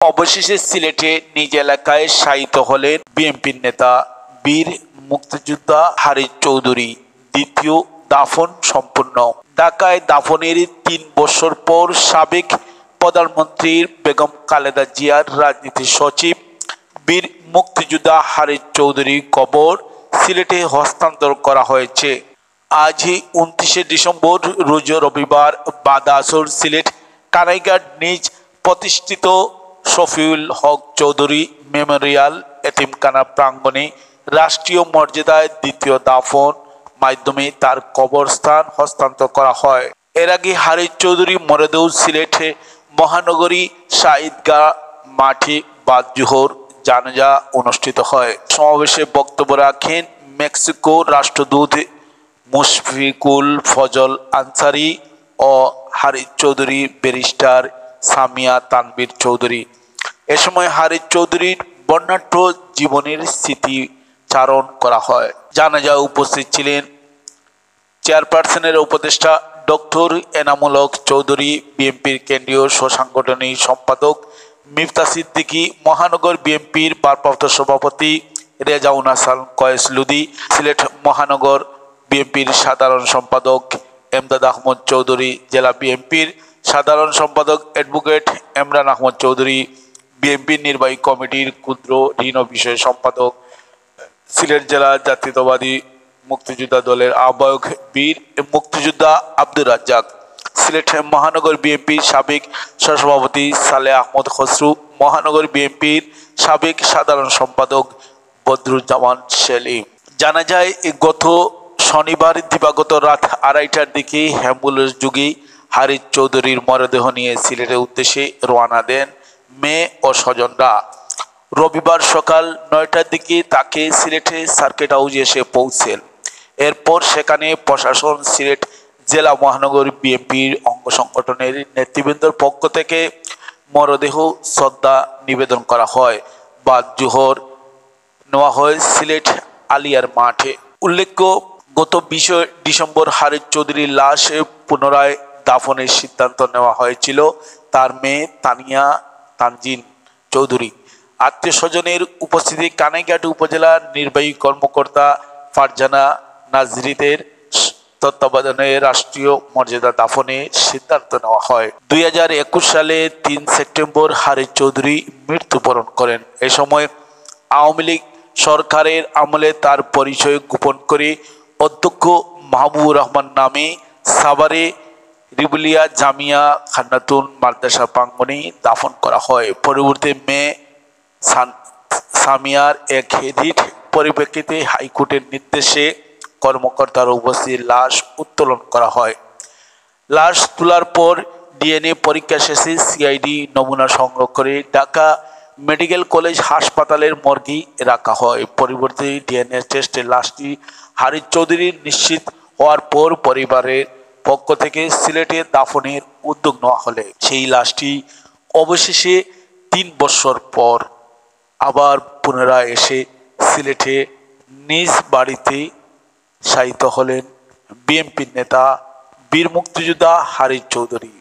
অবশেষে সিলেটে নিজ এলাকায় শায়িত হলেন বিএনপির নেতা বীর মুক্তিযোদ্ধা হারিছ চৌধুরী। দ্বিতীয় দাফন সম্পন্ন। ঢাকায় দাফনের ৩ বছর পর সাবেক প্রধানমন্ত্রী বেগম খালেদা জিয়ার রাজনীতি সচিব বীর মুক্তিযোদ্ধা হারিছ চৌধুরীর কবর সিলেটে হস্তান্তর করা হয়েছে। আজই ২৯ ডিসেম্বর রোজ রবিবার বাদ আসর সিলেট কানাইঘাট নিজ প্রতিষ্ঠিত শফিউল হক চৌধুরী মেমোরিয়াল এতিমখানা প্রাঙ্গণে রাষ্ট্রীয় মর্যাদায় দ্বিতীয় দাফন মাধ্যমে তার কবরস্থান হস্তান্তর করা হয়। এর আগে হারিছ চৌধুরী মরদেহ সিলেটে মহানগরী শাহিদগাহ মাঠে বাদ জোহর জানাজা অনুষ্ঠিত হয়। সমাবেশে বক্তব্য রাখেন মেক্সিকো রাষ্ট্রদূত মুশফিকুল ফজল আনসারি ও হারিছ চৌধুরী ব্যারিস্টার সামিয়া তানভীর চৌধুরী। এ সময় হারিছ চৌধুরীর বর্ণাঢ্য জীবনের স্মৃতিচারণ করা হয়। জানাজায় উপস্থিত ছিলেন চেয়ারপারসনের উপদেষ্টা ডক্টর এনামুল হক চৌধুরী, বিএনপির কেন্দ্রীয় সাংগঠনিক সম্পাদক মিফতা সিদ্দিকী, মহানগর বিএনপির ভারপ্রাপ্ত সভাপতি রেজাউল হাসান কয়েস লুদি, সিলেট মহানগর বিএনপির সাধারণ সম্পাদক এমদাদ আহমদ চৌধুরী, জেলা বিএনপির সাধারণ সম্পাদক অ্যাডভোকেট এমরান আহমদ চৌধুরী, বিএনপির নির্বাহী কমিটির ক্ষুদ্র ঋণ বিষয় সম্পাদক, সিলেট জেলা জাতীয়তাবাদী মুক্তিযোদ্ধা দলের আহ্বায়ক বীর মুক্তিযোদ্ধা আব্দুর রাজ্জাক, সিলেট মহানগর বিএনপির সাবেক সহসভাপতি সালেহ আহমদ খসরু, মহানগর বিএনপির সাবেক সাধারণ সম্পাদক বদরুজ্জামান সেলিম। জানা যায় গত শনিবার দিবাগত রাত ২:৩০টার দিকে অ্যাম্বুলেন্স যোগে হারিছ চৌধুরীর মরদেহ নিয়ে সিলেটের উদ্দেশ্যে রওনা দেন মেয়ে ও স্বজনরা। রবিবার সকাল ৯টার দিকে তাকে সিলেটে সার্কিট হাউসে এসে পৌঁছেন। এরপর সেখানে প্রশাসন, সিলেট জেলা মহানগর বিএনপির অঙ্গ সংগঠনের নেতৃবৃন্দের পক্ষ থেকে মরদেহ শ্রদ্ধা নিবেদন করা হয়। বাদ জোহর নেওয়া হয় সিলেট আলিয়ার মাঠে। উল্লেখ্য, গত ২০ ডিসেম্বর হারিছ চৌধুরীর লাশ পুনরায় দাফনের সিদ্ধান্ত নেওয়া হয়েছিল তার মেয়ে তানিয়া তানজিন চৌধুরী। আত্মীয় স্বজনের উপস্থিতি কানাইঘাট উপজেলার নির্বাহী কর্মকর্তা ফারজানা নাজরীদের তত্ত্বাবধানে রাষ্ট্রীয় মর্যাদা দাফনে সিদ্ধান্ত নেওয়া হয়। ২০২১ সালে ৩ সেপ্টেম্বর হারিছ চৌধুরী মৃত্যুবরণ করেন। এ সময় আওয়ামী লীগ সরকারের আমলে তার পরিচয় গোপন করে অধ্যক্ষ মাহবুবুর রহমান নামে সাভারে রিবুলিয়া জামিয়া খান্নাতুন মাদ্রাসা প্রাঙ্গণে দাফন করা হয়। পরবর্তী মেয়ে সামিয়ার এক রিট পরিপ্রেক্ষিতে হাইকোর্টের নির্দেশে কর্মকর্তার উপস্থিত লাশ উত্তোলন করা হয়। লাশ তোলার পর ডিএনএ পরীক্ষা শেষে সিআইডি নমুনা সংগ্রহ করে ঢাকা মেডিকেল কলেজ হাসপাতালের মর্গে রাখা হয়। পরবর্তী ডিএনএ টেস্টে লাশটি হারিছ চৌধুরীর নিশ্চিত হওয়ার পর পরিবারের পক্ষ থেকে সিলেটে দাফনের উদ্যোগ নেওয়া হলে সেই লাশটি অবশেষে ৩ বছর পর আবার পুনরায় এসে সিলেটে নিজ বাড়িতে শায়িত হলেন বিএনপির নেতা বীর মুক্তিযোদ্ধা হারিছ চৌধুরী।